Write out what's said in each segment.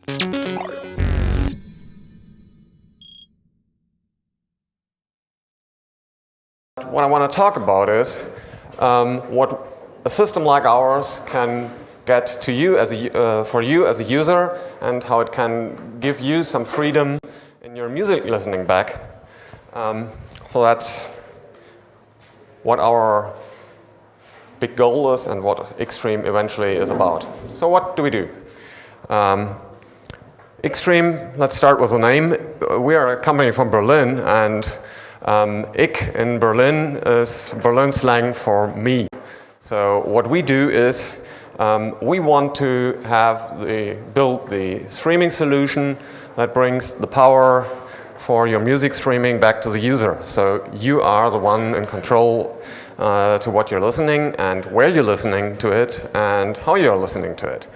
What I want to talk about is what a system like ours can get to you as for you as a user, and how it can give you some freedom in your music listening back. So that's what our big goal is and what ickStream eventually is about. So what do we do? ickStream, let's start with the name. We are a company from Berlin, and ick in Berlin is Berlin slang for me. So what we do is we want to build the streaming solution that brings the power for your music streaming back to the user. So you are the one in control to what you're listening and where you're listening to it and how you're listening to it.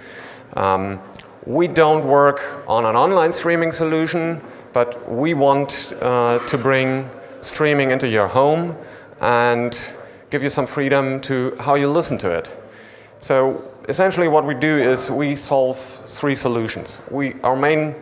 We don't work on an online streaming solution, but we want to bring streaming into your home and give you some freedom to how you listen to it. So essentially what we do is we solve three solutions. Our main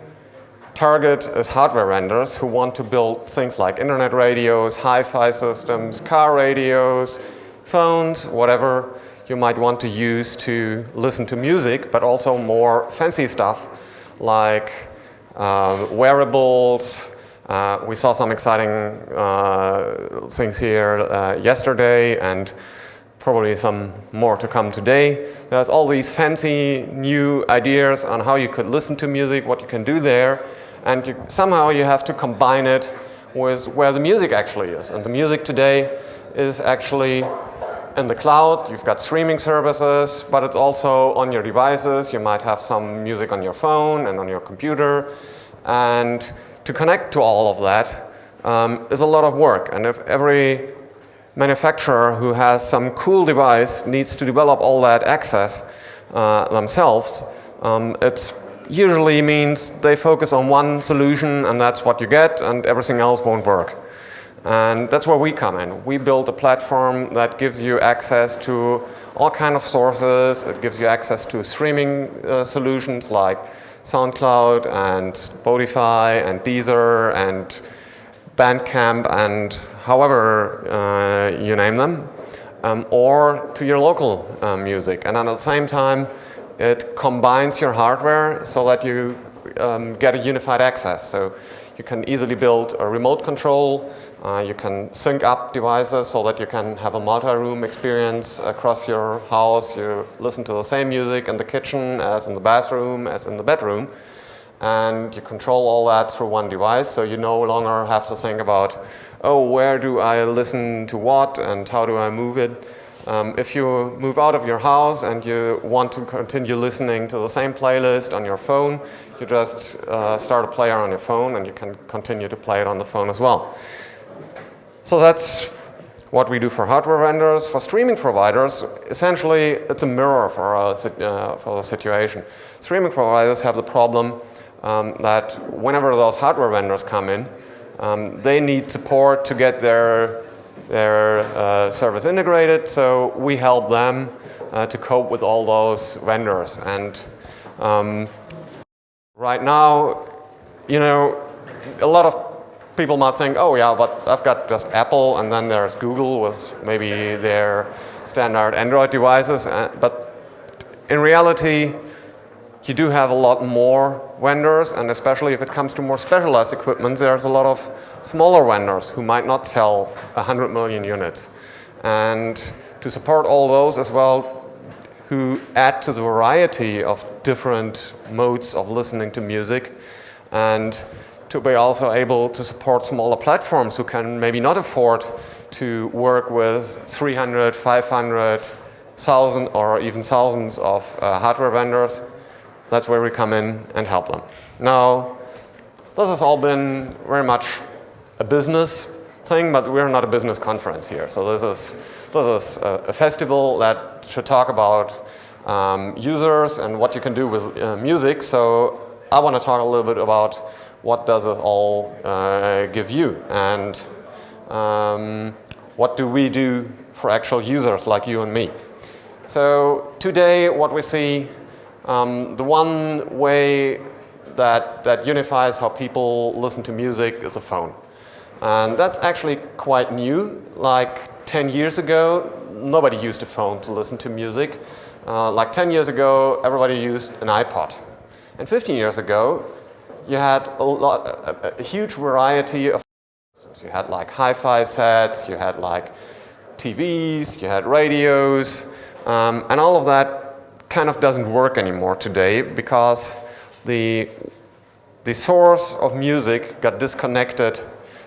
target is hardware vendors who want to build things like internet radios, hi-fi systems, car radios, phones, whatever you might want to use to listen to music, but also more fancy stuff like wearables. We saw some exciting things here yesterday, and probably some more to come today. There's all these fancy new ideas on how you could listen to music, what you can do there, and somehow you have to combine it with where the music actually is. And the music today is actually in the cloud. You've got streaming services, but it's also on your devices. You might have some music on your phone and on your computer. And to connect to all of that is a lot of work. And if every manufacturer who has some cool device needs to develop all that access themselves, it usually means they focus on one solution and that's what you get, and everything else won't work. And that's where we come in. We build a platform that gives you access to all kinds of sources. It gives you access to streaming solutions like SoundCloud and Spotify and Deezer and Bandcamp and however you name them, or to your local music. And at the same time, it combines your hardware so that you get a unified access. So you can easily build a remote control. You can sync up devices so that you can have a multi-room experience across your house. You listen to the same music in the kitchen as in the bathroom as in the bedroom. And you control all that through one device, so you no longer have to think about, oh, where do I listen to what and how do I move it? If you move out of your house and you want to continue listening to the same playlist on your phone, you just start a player on your phone and you can continue to play it on the phone as well. So that's what we do for hardware vendors. For streaming providers, essentially it's a mirror for the situation. Streaming providers have the problem that whenever those hardware vendors come in, they need support to get their service integrated, so we help them to cope with all those vendors. And right now, you know, a lot of people might think, oh yeah, but I've got just Apple, and then there's Google with maybe their standard Android devices, but in reality, you do have a lot more vendors, and especially if it comes to more specialized equipment, there's a lot of smaller vendors who might not sell 100 million units. And to support all those as well, who add to the variety of different modes of listening to music, and to be also able to support smaller platforms who can maybe not afford to work with 300, 500, 1,000 or even thousands of hardware vendors. That's where we come in and help them. Now, this has all been very much a business thing, but we're not a business conference here. So this is a festival that should talk about users and what you can do with music. So I want to talk a little bit about what does it all give you, and what do we do for actual users like you and me. So today what we see, the one way that unifies how people listen to music is a phone. And that's actually quite new. Like 10 years ago, nobody used a phone to listen to music. Like 10 years ago, everybody used an iPod. And 15 years ago, you had a huge variety of systems. You had like hi-fi sets, you had like TVs, you had radios, and all of that kind of doesn't work anymore today because the source of music got disconnected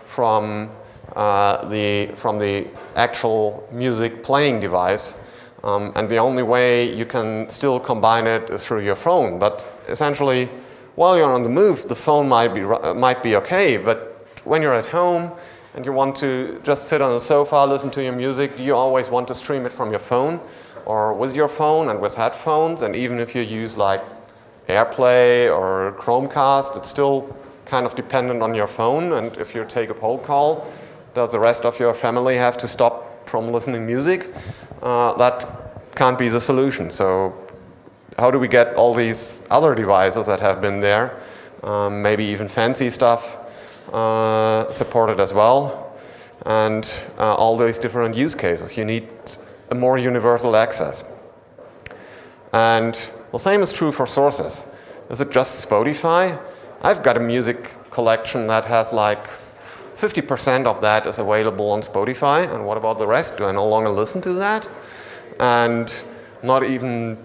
from the actual music playing device, and the only way you can still combine it is through your phone. But essentially, while you're on the move, the phone might be okay. But when you're at home and you want to just sit on the sofa, listen to your music, do you always want to stream it from your phone or with your phone and with headphones? And even if you use like AirPlay or Chromecast, it's still kind of dependent on your phone. And if you take a phone call, does the rest of your family have to stop from listening music? That can't be the solution. So how do we get all these other devices that have been there, maybe even fancy stuff, supported as well, and all these different use cases? You need a more universal access. And the same is true for sources. Is it just Spotify? I've got a music collection that has like 50% of that is available on Spotify, and what about the rest? Do I no longer listen to that? And not even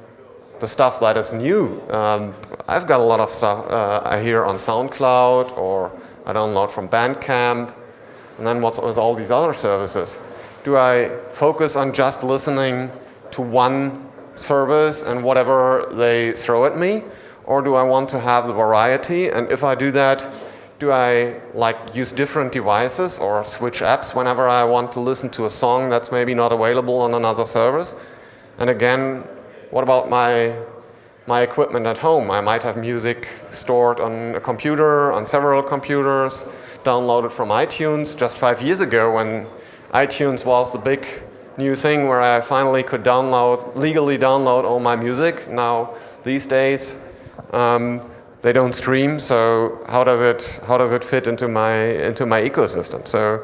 the stuff that is new. I've got a lot of stuff I hear on SoundCloud, or I download from Bandcamp, and then what's with all these other services? Do I focus on just listening to one service and whatever they throw at me? Or do I want to have the variety? And if I do that, do I like use different devices or switch apps whenever I want to listen to a song that's maybe not available on another service? And again, what about my equipment at home? I might have music stored on a computer, on several computers, downloaded from iTunes. Just 5 years ago, when iTunes was the big new thing where I finally could legally download all my music. Now, these days, they don't stream, so how does it fit into my ecosystem? So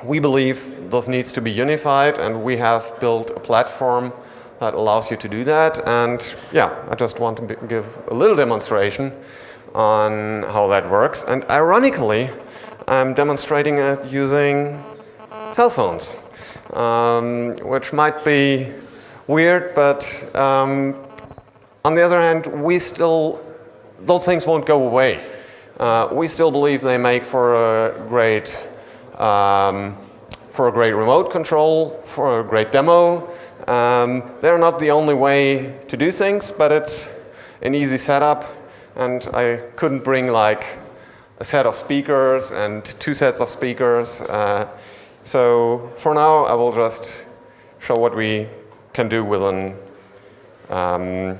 we believe this needs to be unified, and we have built a platform that allows you to do that. And yeah, I just want to give a little demonstration on how that works. And ironically, I'm demonstrating it using cell phones, which might be weird, but on the other hand, those things won't go away. We still believe they make for a great remote control, for a great demo. They're not the only way to do things, but it's an easy setup. And I couldn't bring like a set of speakers and 2 sets of speakers. So for now, I will just show what we can do with an iPhone.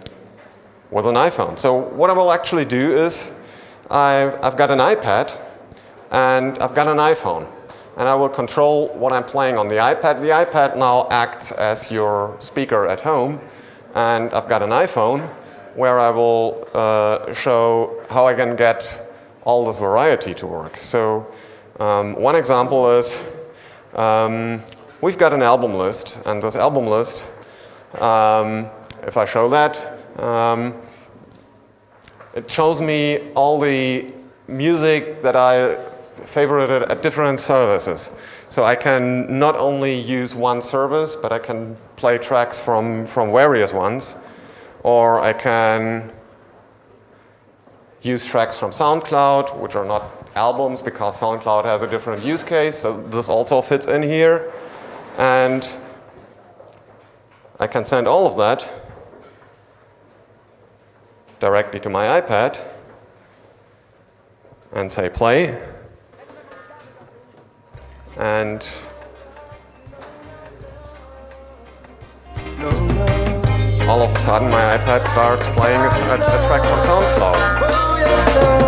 So what I will actually do is I've got an iPad and I've got an iPhone, and I will control what I'm playing on the iPad. The iPad now acts as your speaker at home, and I've got an iPhone where I will show how I can get all this variety to work. So one example is we've got an album list, and this album list, if I show that, it shows me all the music that I favorited at different services. So I can not only use one service, but I can play tracks from various ones. Or I can use tracks from SoundCloud, which are not albums because SoundCloud has a different use case. So this also fits in here. And I can send all of that directly to my iPad and say play. And all of a sudden my iPad starts playing a track from SoundCloud.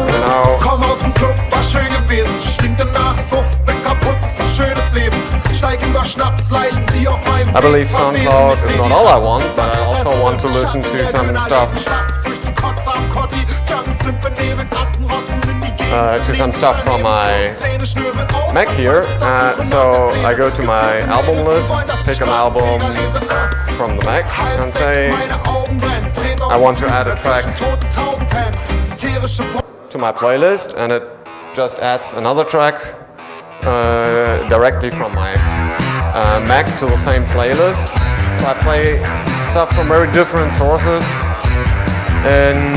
Now, komm aus dem Club, war schön gewesen, stinke nach Suff, bin kaputt, ist ein schönes Leben, steig über Schnapsleichen, die auf meinem I believe SoundCloud is not all I want, but I also want to listen to some stuff to some stuff from my Mac here. So I go to my album list, pick an album from the Mac and say I want to add a track to my playlist, and it just adds another track directly from my Mac to the same playlist. So I play stuff from very different sources in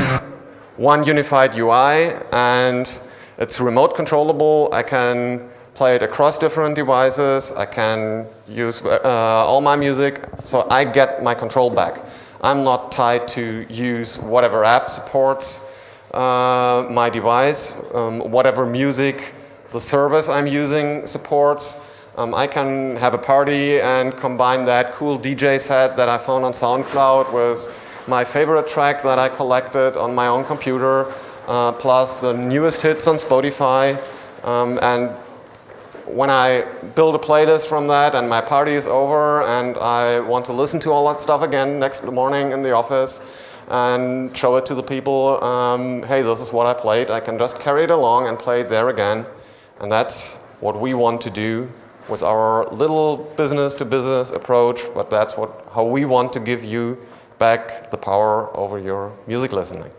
one unified UI, and it's remote controllable. I can play it across different devices. I can use all my music, so I get my control back. I'm not tied to use whatever app supports my device, whatever music the service I'm using supports. I can have a party and combine that cool DJ set that I found on SoundCloud with my favorite tracks that I collected on my own computer, plus the newest hits on Spotify. And when I build a playlist from that and my party is over and I want to listen to all that stuff again next morning in the office and show it to the people, hey, this is what I played, I can just carry it along and play it there again. And that's what we want to do with our little business-to-business approach, but that's how we want to give you back the power over your music listening.